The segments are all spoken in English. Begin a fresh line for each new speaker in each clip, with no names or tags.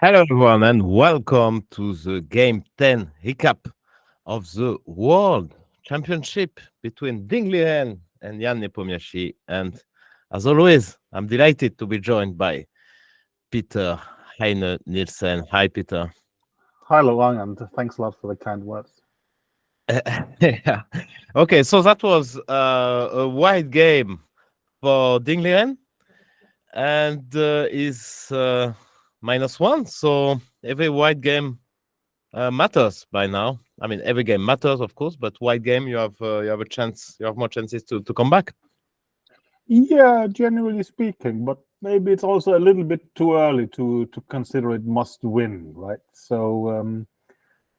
Hello, everyone, and welcome to the Game 10 recap of the World Championship between Liren and Jan Nepomniachtchi. And as always, I'm delighted to be joined by Peter Heine Nielsen. Hi, Peter.
Hi, Laurent, and thanks a lot for the kind words.
Yeah. Okay, so that was a wide game for Liren and is -1. So every wide game matters by now. I mean, every game matters, of course, but wide game, you have a chance, you have more chances to come back.
Yeah, generally speaking, but maybe it's also a little bit too early to consider it must win, right? So,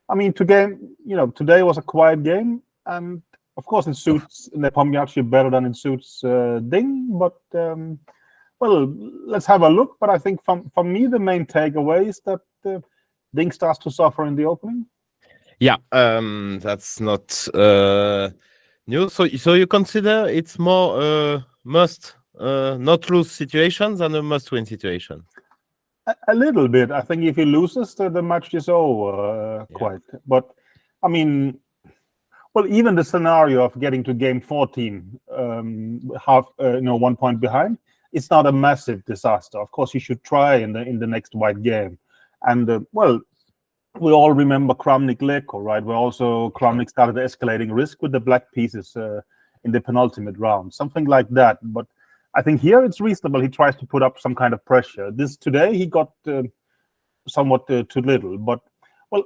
I mean, today was a quiet game, and of course, it suits Nepomniachtchi better than it suits Ding. But well, let's have a look. But I think for me, the main takeaway is that Ding starts to suffer in the opening.
Yeah, that's not new. So you consider it's more must not lose situation than a must win situation?
A little bit. I think if he loses, the match is over quite. But I mean, well, even the scenario of getting to game 14, 1 point behind, it's not a massive disaster. Of course, you should try in the next white game. And well, we all remember Kramnik Leko, right? Where also Kramnik started escalating risk with the black pieces in the penultimate round, something like that. But I think here it's reasonable. He tries to put up some kind of pressure. Today he got somewhat too little. But well,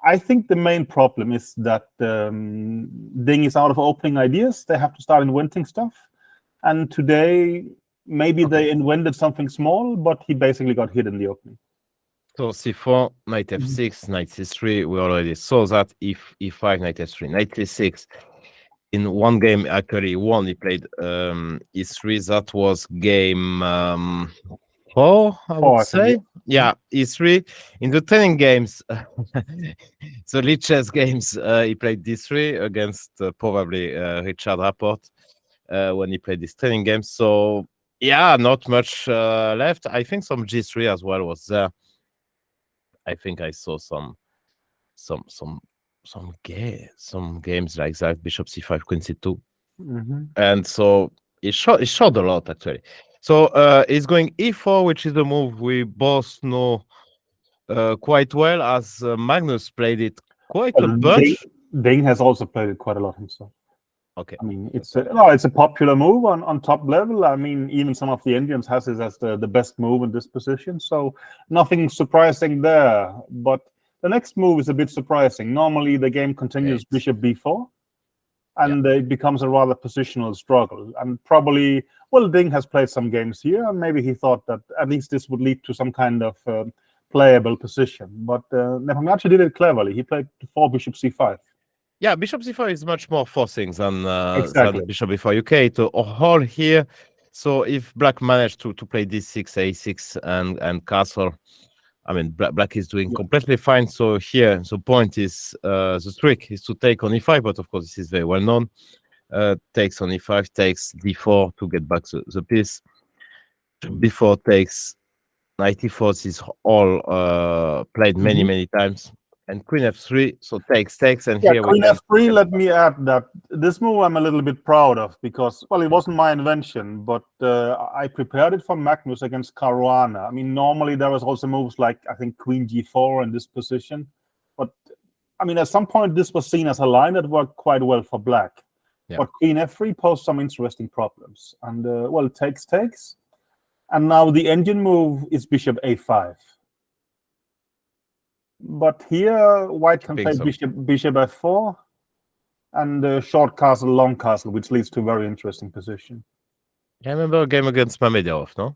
I think the main problem is that Ding is out of opening ideas. They have to start inventing stuff. And today maybe they invented something small, but he basically got hit in the opening.
So c4, knight f6, knight c3. We already saw that. If e5, knight f3, knight c6. In one game, actually, he played e3. That was game 4, I would say. Yeah, e3. In the training games, the Lichess games, he played d3 against probably Richard Rapport when he played these training games. So, yeah, not much left. I think some g3 as well was there. I think I saw some games like that, bishop c5, queen c2, and so it showed a lot actually. So it's going e4, which is a move we both know quite well, as Magnus played it quite a bunch.
Ding has also played it quite a lot himself.
Okay,
I mean, it's a popular move on top level. I mean, even some of the Indians has it as the best move in this position. So nothing surprising there. But the next move is a bit surprising. Normally, the game continues bishop b4, and it becomes a rather positional struggle. And probably, well, Ding has played some games here, and maybe he thought that at least this would lead to some kind of playable position. But Nepomniachtchi did it cleverly. He played 4 bishop c5.
Yeah, bishop c4 is much more forcing than bishop b4 UK to a hole here. So if black managed to play d6, a6, and castle, I mean, black is doing completely fine. So here, the point is, the trick is to take on e5, but of course, this is very well known. Takes on e5, takes d4 to get back the piece. b4 takes knight e4. This is all played many times. And queen f3, so takes, and here
queen f3. Let me add that this move I'm a little bit proud of because, well, it wasn't my invention, but I prepared it for Magnus against Caruana. I mean, normally there was also moves like, I think, queen g4 in this position. But, I mean, at some point this was seen as a line that worked quite well for black. Yeah. But queen f3 posed some interesting problems. And, well, takes. And now the engine move is bishop a5. But here, white can play bishop f4 and short castle, long castle, which leads to a very interesting position.
I remember a game against Mamedov, no?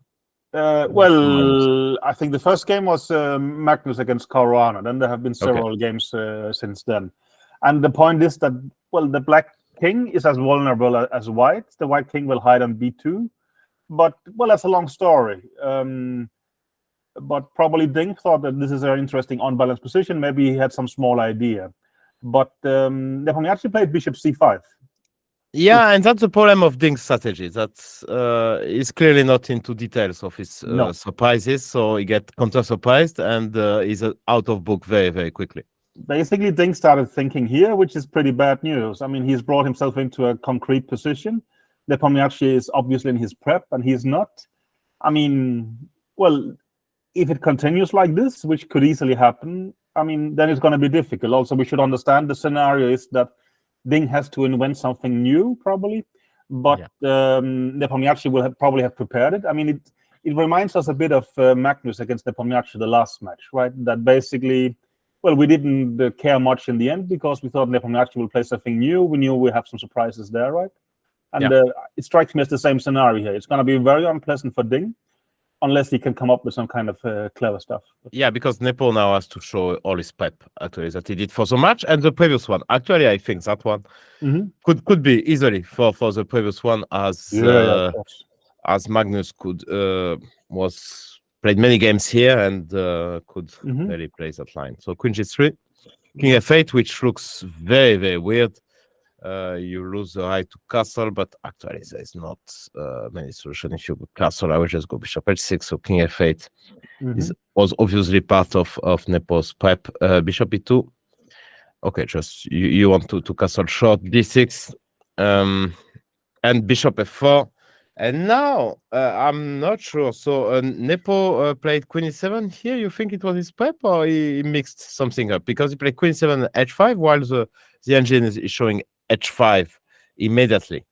Well, I think the first game was Magnus against Caruana. Then there have been several games since then. And the point is that, well, the black king is as vulnerable as white. The white king will hide on b2. But, well, that's a long story. But probably Ding thought that this is an interesting unbalanced position. Maybe he had some small idea. But Nepomniachtchi played bishop c5.
Yeah, and that's the problem of Ding's strategy. That's he's clearly not into details of his
No.
surprises, so he get counter surprised and he's out of book very, very quickly.
Basically, Ding started thinking here, which is pretty bad news. I mean, he's brought himself into a concrete position. Nepomniachtchi is obviously in his prep, and he's not. I mean, well, if it continues like this, which could easily happen, I mean, then it's going to be difficult. Also, we should understand the scenario is that Ding has to invent something new, probably, but Nepomniachtchi will probably have prepared it. I mean, it reminds us a bit of Magnus against Nepomniachtchi, the last match, right? That basically, well, we didn't care much in the end because we thought Nepomniachtchi will play something new. We knew we have some surprises there, right? And it strikes me as the same scenario here. It's going to be very unpleasant for Ding, unless he can come up with some kind of clever stuff.
Yeah, because Nepo now has to show all his prep actually that he did for the match and the previous one. Actually, I think that one could be easily for the previous one as Magnus could was played many games here and could really play that line. So Queen G3, King F8, which looks very, very weird. You lose the right to castle, but actually there is not many solutions. If you go castle, I would just go bishop h6. So king f8 was obviously part of Nepo's prep. Bishop e2. Okay, just you want to castle short d6, and bishop f4. And now I'm not sure. So Nepo played queen e7 here. You think it was his prep, or he mixed something up? Because he played queen e7 and h5, while the engine is showing h5 immediately.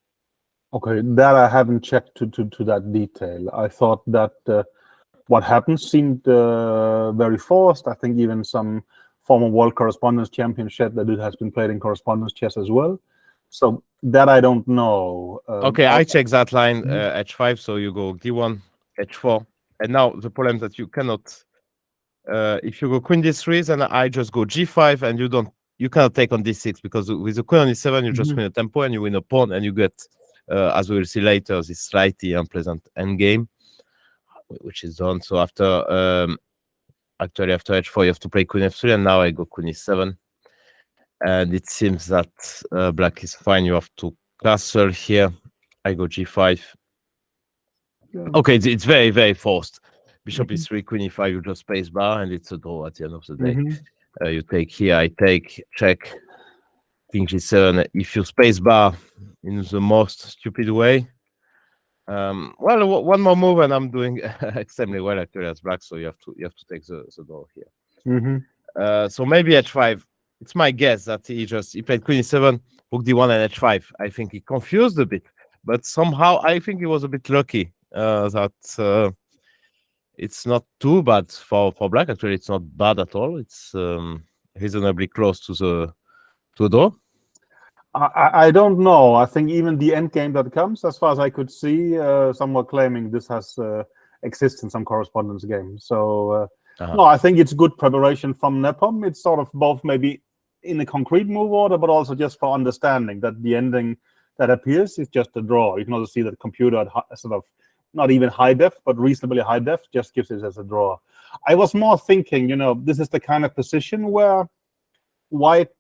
Okay, that I haven't checked to that detail. I thought that what happened seemed very forced. I think even some former world correspondence champion said that it has been played in correspondence chess as well. So that I don't know.
Okay, I check that line h5. So you go d1, h4, and now the problem that you cannot. If you go queen d3, then I just go g5, and you cannot take on d6 because with the queen on e7, you just win a tempo and you win a pawn, and you get, as we will see later, this slightly unpleasant endgame, which is done. So after, actually after h4, you have to play queen f3, and now I go queen e7, and it seems that black is fine. You have to castle here. I go g5. Okay, it's very, very forced. Bishop e3, queen e5, you just space bar, and it's a draw at the end of the day. You take here, I take, check, king g7. If you space bar in the most stupid way, well, one more move, and I'm doing extremely well actually as black. So you have to take the draw here. So maybe h5. It's my guess that he played queen e7, rook d1, and h5. I think he confused a bit, but somehow I think he was a bit lucky that. It's not too bad for black. Actually, it's not bad at all. It's reasonably close to the draw.
I don't know. I think even the end game that comes, as far as I could see, some were claiming this has existed in some correspondence games. So no, I think it's good preparation from Nepom. It's sort of both maybe in a concrete move order, but also just for understanding that the ending that appears is just a draw. You can also see that the computer at sort of not even high def, but reasonably high def, just gives it as a draw. I was more thinking, this is the kind of position where white,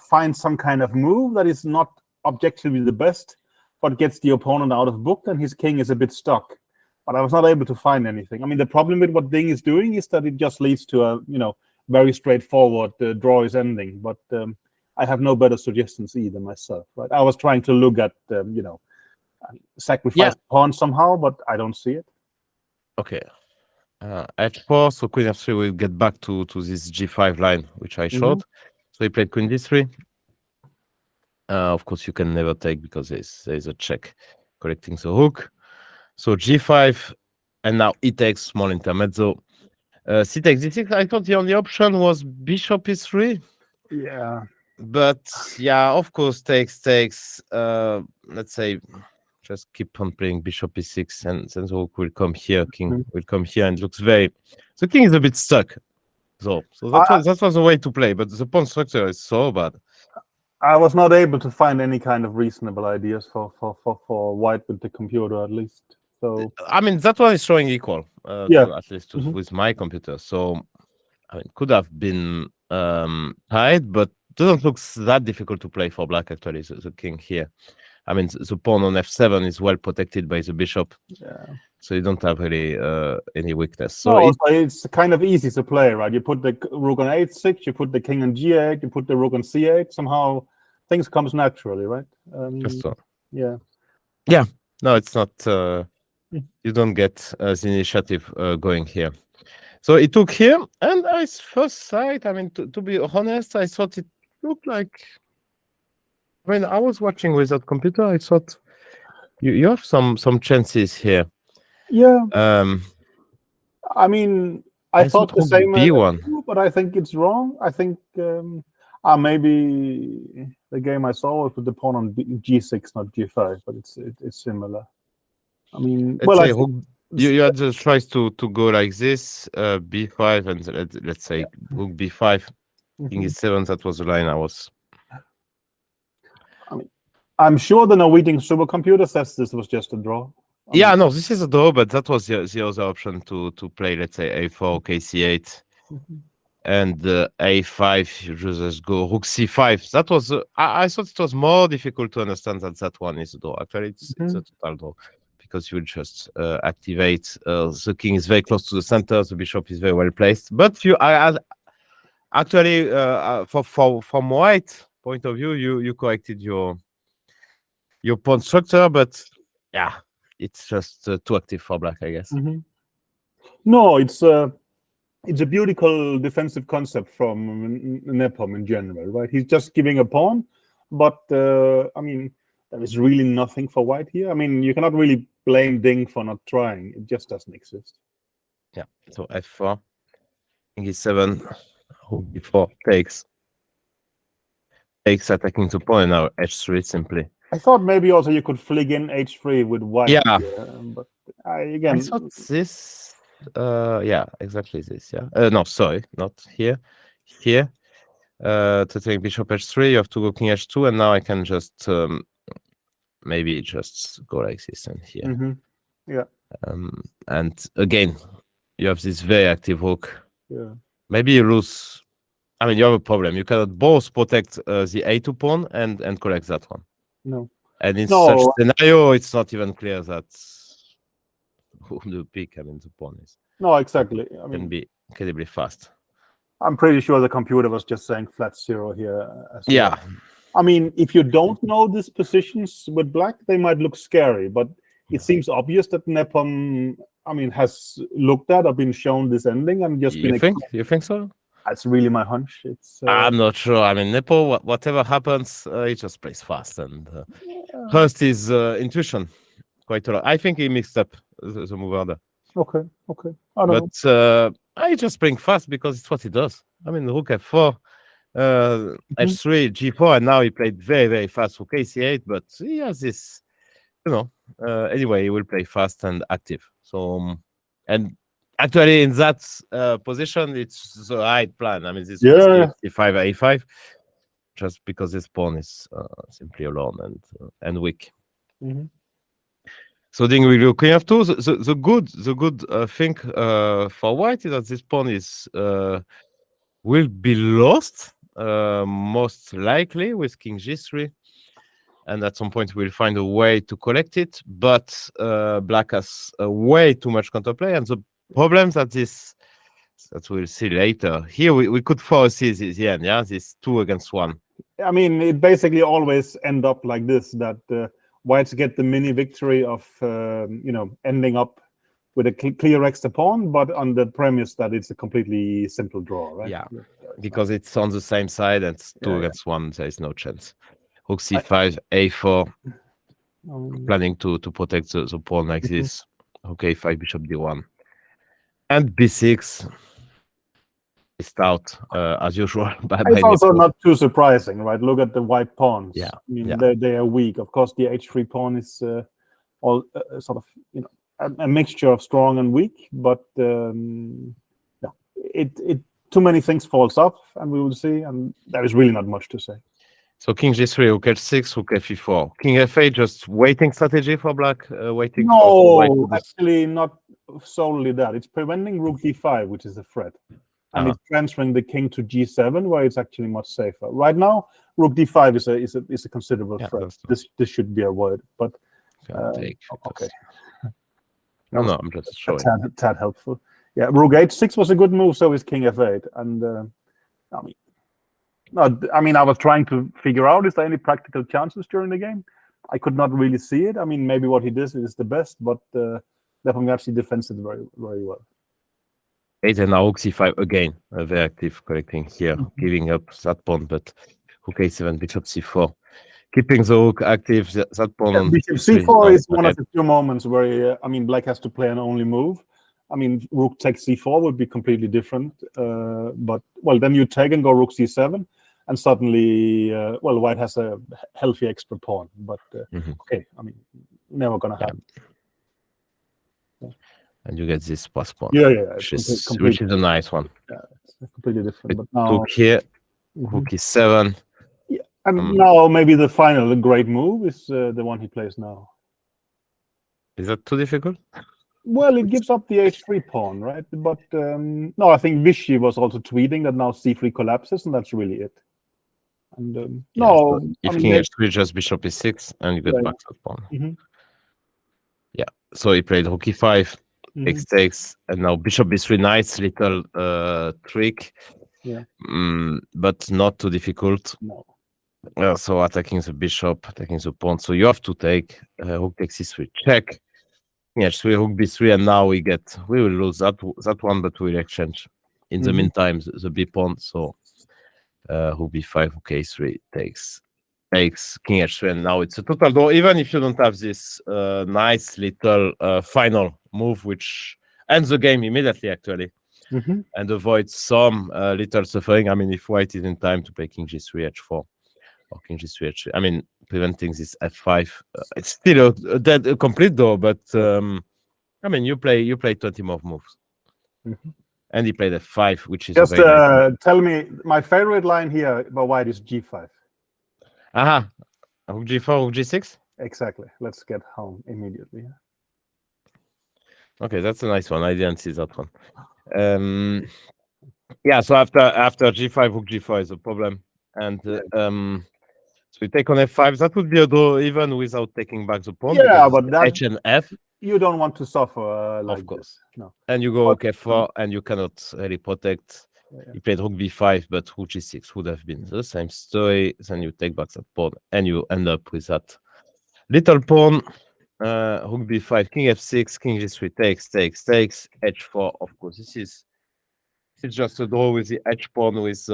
finds some kind of move that is not objectively the best, but gets the opponent out of book, and his king is a bit stuck. But I was not able to find anything. I mean, the problem with what Ding is doing is that it just leads to a, very straightforward draw is ending. But I have no better suggestions either myself, right? I was trying to look at, sacrifice pawn somehow, but I don't see it.
Okay. H4, so queen f3 will get back to this g5 line, which I showed. So he played queen d3. Of course, you can never take because there's a check collecting the rook. So g5, and now e takes small intermezzo. C takes d6. I thought the only option was bishop e3.
Yeah.
But yeah, of course, takes. Let's say, just keep on playing bishop e6, and then the rook will come here, king will come here, and it looks very. The king is a bit stuck. So that was the way to play, but the pawn structure is so bad.
I was not able to find any kind of reasonable ideas for white with the computer, at least. So
I mean, that one is showing equal, at least with my computer. So I mean, could have been tied, but doesn't look that difficult to play for black, actually, the king here. I mean, the pawn on f7 is well protected by the bishop.
Yeah.
So you don't have really any weakness. So
no, it's kind of easy to play, right? You put the rook on h6, you put the king on g8, you put the rook on c8. Somehow things comes naturally, right?
so.
Yeah.
Yeah. No, it's not. You don't get the initiative going here. So it took here, and at first sight, I mean, to be honest, I thought it looked like. I mean, I was watching with that computer. I thought you have some chances here.
Yeah.
I
mean, I thought the same as you, but I think it's wrong. I think maybe the game I saw was with the pawn on g6, not g5, but it's similar. I mean,
you had just tries to go like this, b5, and let's say rook b5, king e7. That was the line I was.
I mean, I'm sure the Norwegian supercomputer says this was just a draw.
Yeah, no, this is a draw, but that was the other option to play, let's say, a4, kc8, and a5, you just go rook c5. That was, I thought it was more difficult to understand that one is a draw. Actually, it's a total draw, because you just activate, the king is very close to the center, the bishop is very well placed. But actually, from white point of view, you corrected your pawn structure, but yeah, it's just too active for black, I guess.
No, it's a beautiful defensive concept from Nepom in general, right? He's just giving a pawn, but I mean, there is really nothing for white here. I mean, you cannot really blame Ding for not trying. It just doesn't exist.
Yeah. So f4, king e7, rook b4 takes attacking the pawn, and now h3 simply.
I thought maybe also you could flick in h3 with white.
Yeah,
but again,
I thought this. Yeah, exactly this. Yeah. No, sorry, not here. Here. To take bishop h3, you have to go king h2, and now I can just maybe just go like this and here.
Yeah.
And again, you have this very active rook.
Yeah.
Maybe you lose. I mean, you have a problem. You cannot both protect the a2 pawn and collect that one.
No.
And in such scenario, it's not even clear that who to pick. I mean, the pawn is.
No, exactly. I mean,
can be incredibly fast.
I'm pretty sure the computer was just saying flat 0 here.
Yeah.
Well. I mean, if you don't know these positions with black, they might look scary, but it seems obvious that Nepom, I mean, has looked at or been shown this ending and just been.
You think so?
That's really my hunch. It's.
I'm not sure. I mean, Nepo, whatever happens, he just plays fast and first his intuition quite a lot. I think he mixed up the move order.
Okay. I don't
know. I just playing fast because it's what he does. I mean, rook f4, h3, g4, and now he played very, very fast rook ac8, but he has this, anyway, he will play fast and active. So, and actually in that position, it's the right plan. I mean, this was c5, a5, just because this pawn is simply alone and weak. So then we look queen f2. The good thing for white is that this pawn is will be lost most likely with king g3, and at some point we'll find a way to collect it. But black has way too much counterplay, and the problem that we'll see later. Here we could foresee the end. Yeah, this 2 against 1.
I mean, it basically always end up like this. That whites get the mini victory of ending up with a clear extra pawn, but on the premise that it's a completely simple draw, right?
Yeah, because it's on the same side and it's 2 against 1. There is no chance. Rook c5, a4, planning to protect the pawn like this. Rook a5, bishop d1, and b6. Out as usual.
It's also not too surprising, right? Look at the white pawns.
Yeah,
I mean, they are weak. Of course, the h3 pawn is all sort of a mixture of strong and weak. But it too many things falls up, and we will see. And there is really not much to say.
So king g3, rook h6, rook f4, king f8. Just waiting strategy for black. Waiting.
No, actually not solely that. It's preventing rook d5, which is a threat. and it's transferring the king to g7, where it's actually much safer. Right now, rook d5 is a considerable threat. This should be avoided, but okay.
No, I'm just showing.
A tad helpful. Yeah, rook h6 was a good move. So is king f8, and I was trying to figure out, is there any practical chances during the game? I could not really see it. I mean, maybe what he did is the best, but Nepomniachtchi defends it very, very well.
8 and now rook c5 again, very active, collecting here, giving up that pawn, but rook a7, bishop c4, keeping the rook active. That pawn on
bishop c4 is one of the few moments where Black has to play an only move. I mean, rook takes c4 would be completely different, but then you take and go rook c7, and suddenly, White has a healthy extra pawn. But okay, I mean, never gonna happen.
And you get this pass pawn.
Yeah,
which is a nice one.
Yeah, it's completely different. But now
rook here, rook e7.
Yeah, and now maybe the final great move is the one he plays now.
Is that too difficult?
Well, it gives up the h3 pawn, right? But no, I think Vichy was also tweeting that now c3 collapses, and that's really it. And no,
so if king h3, just bishop e6, and you get back to the pawn. Yeah, so he played rook e5, x takes, and now bishop b3. Nice little trick, but not too difficult.
No.
So attacking the bishop, attacking the pawn. So you have to take rook takes c3, check. Yes, we rook b3, and now we will lose that one, but we'll exchange. In the meantime, the b pawn. So rook b5, rook a3 takes king h3, and now it's a total draw. Even if you don't have this nice little final move, which ends the game immediately, actually, and avoids some little suffering. I mean, if White is in time to play king g3, h4, or king g3, h3. I mean, preventing this f5. It's still a complete draw, but I mean, you play 20 more moves, and he played f5, which is
just tell me, my favorite line here about White is g5.
Rook g4, rook g6.
Exactly. Let's get home immediately.
Okay, that's a nice one. I didn't see that one. Yeah. So after g5, rook g4 is a problem, and so we take on f5. That would be a draw even without taking back the pawn.
Yeah, but that,
h and f.
You don't want to suffer like
of course.
This. No.
And you go rook f4, and you cannot really protect. You played rook b5, but rook g6 would have been the same story. Then you take back that pawn, and you end up with that little pawn. Rook b5, king f6, king g3 takes, h4. Of course, it's just a draw with the h pawn with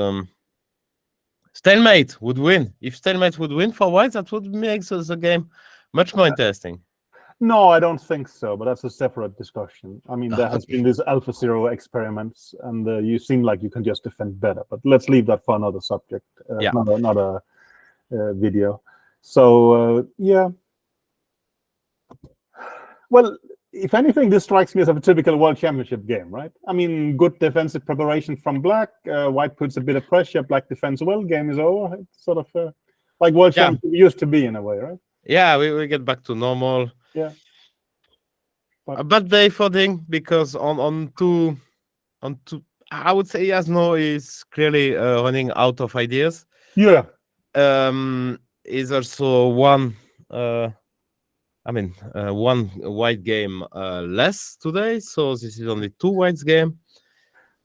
stalemate would win. If stalemate would win for White, that would make the game much more interesting.
No, I don't think so, but that's a separate discussion. I mean, there has been these AlphaZero experiments, and you seem like you can just defend better. But let's leave that for another subject, another video. So, yeah. Well, if anything, this strikes me as a typical World Championship game, right? I mean, good defensive preparation from Black. White puts a bit of pressure. Black defends well. Game is over. It's sort of like World Championship used to be in a way, right?
Yeah, we get back to normal.
Yeah.
A bad day for Ding because on two, I would say he's clearly running out of ideas.
Yeah.
Is also one white game less today, so this is only 2 whites game.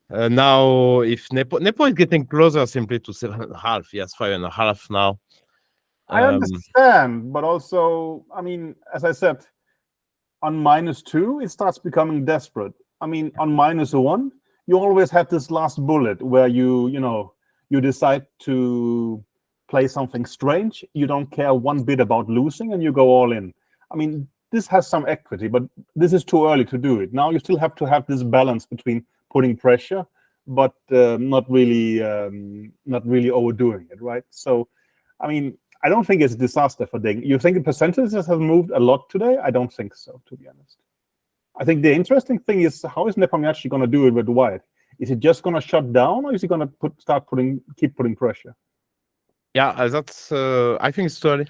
Now, if Nepo is getting closer simply to 7.5, he has 5.5 now.
I understand, but also, I mean, as I said, on -2, it starts becoming desperate. I mean, on -1, you always have this last bullet where you decide to play something strange. You don't care one bit about losing, and you go all in. I mean, this has some equity, but this is too early to do it. Now you still have to have this balance between putting pressure, but not really overdoing it, right? So, I mean, I don't think it's a disaster for Ding. You think the percentages have moved a lot today? I don't think so, to be honest. I think the interesting thing is, how is Nepomniachtchi going to do it with White? Is he just going to shut down, or is he going to keep putting pressure?
Yeah, that's. I think it's too early.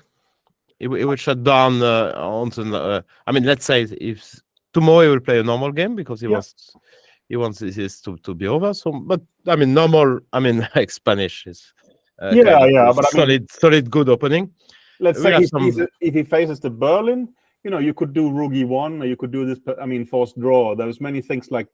It will shut down I mean, let's say if tomorrow he will play a normal game because he he wants this to be over. So, but I mean, normal. I mean, like Spanish is
Yeah,
kind of
yeah, but I mean,
solid, good opening.
let's
We
say
have
if he faces the Berlin, you could do Rook E1, or you could do this. I mean, forced draw. There's many things like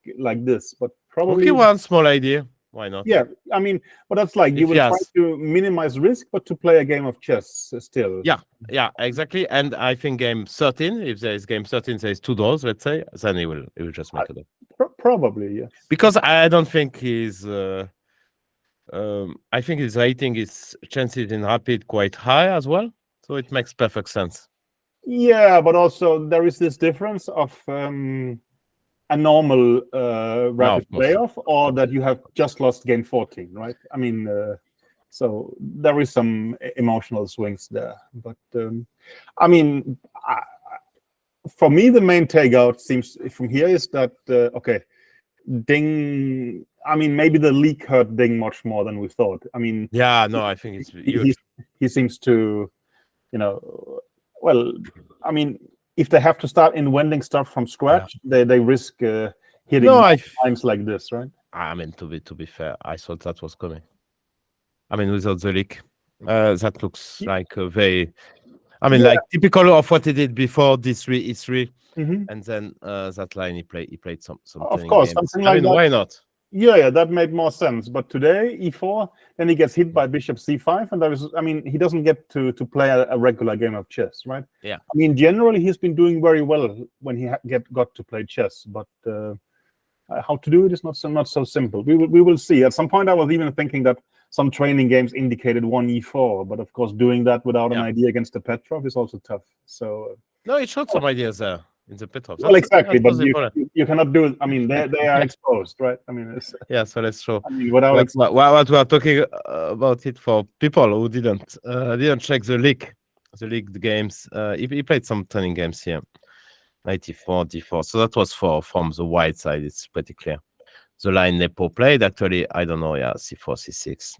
this, but probably.
Okay, one small idea. Why not?
Yeah, I mean, but that's like you
If
will
he
try
has-
to minimize risk, but to play a game of chess still.
Yeah, exactly. And I think game 13, if there is game 13, there is 2 draws, let's say, then he will just make it up.
Probably, yes.
Because I don't think he's. I think his rating, his chances in rapid quite high as well, so it makes perfect sense.
Yeah, but also there is this difference of a normal rapid
of course.
playoff, or that you have just lost game 14, right? I mean, so there is some emotional swings there. But I mean, for me, the main takeout seems from here is that okay, Ding. I mean, maybe the leak hurt Ding much more than we thought. I mean,
Yeah, no, I think it's huge.
he seems to, well, I mean, if they have to start inventing stuff from scratch, they risk hitting times like this, right?
I mean, to be fair, I thought that was coming. I mean, without the leak, that looks like a very, I mean, like typical of what he did before D3 E3, and then that line he played some.
Of course, something like that.
Why not?
Yeah, that made more sense. But today, E4, then he gets hit by Bishop C5, and there is, I mean, he doesn't get to play a regular game of chess, right?
Yeah.
I mean, generally, he's been doing very well when he got to play chess, but how to do it is not so simple. We will see. At some point, I was even thinking that some training games indicated 1 E4, but of course, doing that without an idea against the Petrov is also tough. So
no, it showed some ideas there. In the Petrov.
Well, exactly, but you cannot do it. I mean, they are exposed, right? I mean,
so let's show.
I mean, without
what we are talking about it for people who didn't check the leaked games. He played some training games here, 94 D4. So that was from the white side. It's pretty clear. The line Nepo played actually, I don't know, C4, C6,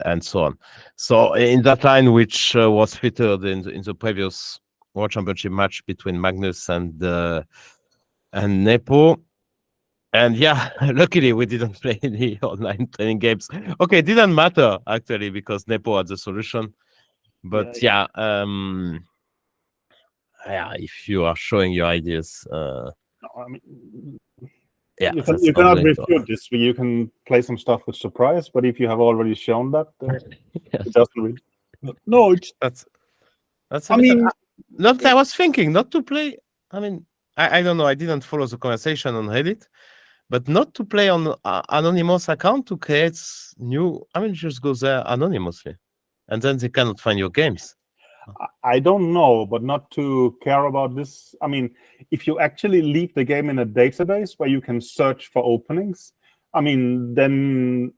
and so on. So in that line, which was featured in the previous World Championship match between Magnus and Nepo. And luckily we didn't play any online training games. Okay, it didn't matter actually because Nepo had the solution. But if you are showing your ideas,
no, I mean,
you
cannot refute this. You can play some stuff with surprise, but if you have already shown that, it doesn't really. No,
that's. I mean. I was thinking not to play. I mean, I don't know. I didn't follow the conversation on Reddit, but not to play on anonymous account to create new. I mean, just go there anonymously, and then they cannot find your games.
I don't know, but not to care about this. I mean, if you actually leave the game in a database where you can search for openings, I mean, then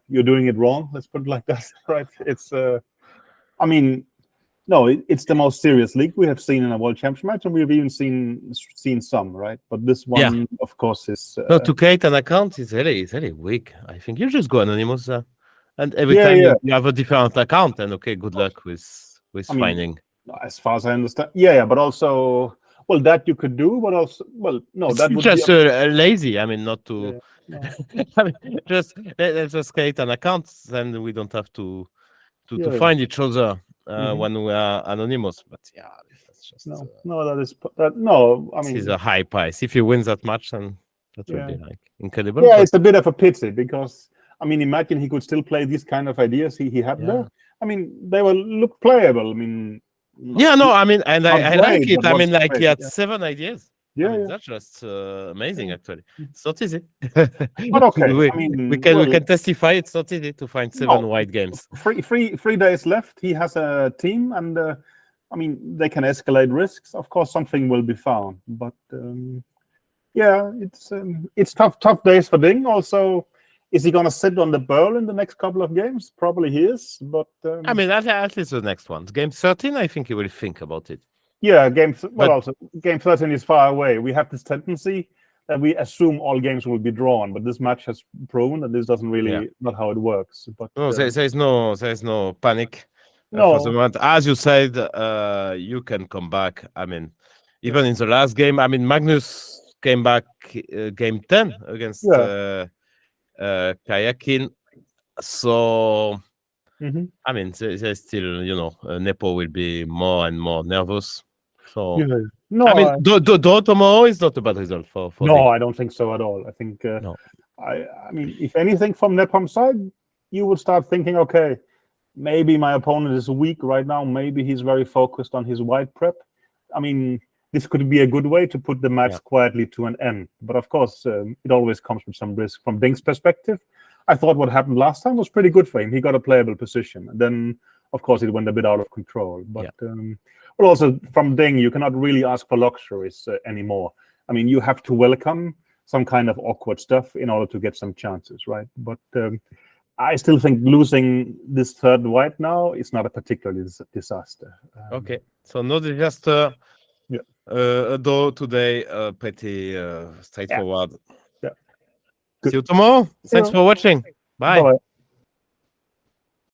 you're doing it wrong. Let's put it like that, right? It's. I mean. No, it's the most serious league we have seen in a World Championship match, and we've even seen some, right? But this one, of course, is...
No, to create an account is really weak. I think you just go anonymous there. And every time you have a different account, and okay, good luck with finding.
As far as I understand. Yeah, but also... Well, that you could do, but also... Well, no, that would
just lazy. I mean, not to... I mean, let's just create an account, then we don't have to find each other. When we are anonymous, but that's just
no. I mean,
this is a high price. If you win that match, then that would be like incredible.
Yeah, it's a bit of a pity because I mean, imagine he could still play these kind of ideas he had there. I mean, they will look playable. I mean,
I mean, and I like it. I mean, like he had 7 ideas.
Yeah,
that's just amazing. Actually, it's not easy.
But okay,
we can testify. It's not easy to find 7 white games.
3 days left. He has a team, and I mean, they can escalate risks. Of course, something will be found. But it's tough days for Ding. Also, is he gonna sit on the Berlin the next couple of games? Probably he is. But
I mean, at least the next one, game 13. I think he will think about it.
Yeah, game 13 is far away. We have this tendency that we assume all games will be drawn, but this match has proven that this doesn't really not how it works. But
no, there's no panic.
No,
for the moment. As you said, you can come back. I mean, even in the last game, I mean, Magnus came back game 10 against Kayakin. So, I mean, there's still, Nepo will be more and more nervous. So,
no,
I mean, do tomorrow is not a bad result for
no,
Ding.
I don't think so at all. I think,
No.
I mean, if anything from Nepom's side, you would start thinking, okay, maybe my opponent is weak right now. Maybe he's very focused on his white prep. I mean, this could be a good way to put the match quietly to an end. But of course, it always comes with some risk. From Ding's perspective, I thought what happened last time was pretty good for him. He got a playable position. And then, of course, it went a bit out of control. But but also from Ding, you cannot really ask for luxuries anymore. I mean, you have to welcome some kind of awkward stuff in order to get some chances, right? But I still think losing this third white now is not a particular disaster.
Okay, so no disaster. Though today, pretty straightforward.
Yeah.
See you tomorrow. Thanks for watching. Bye.
Bye.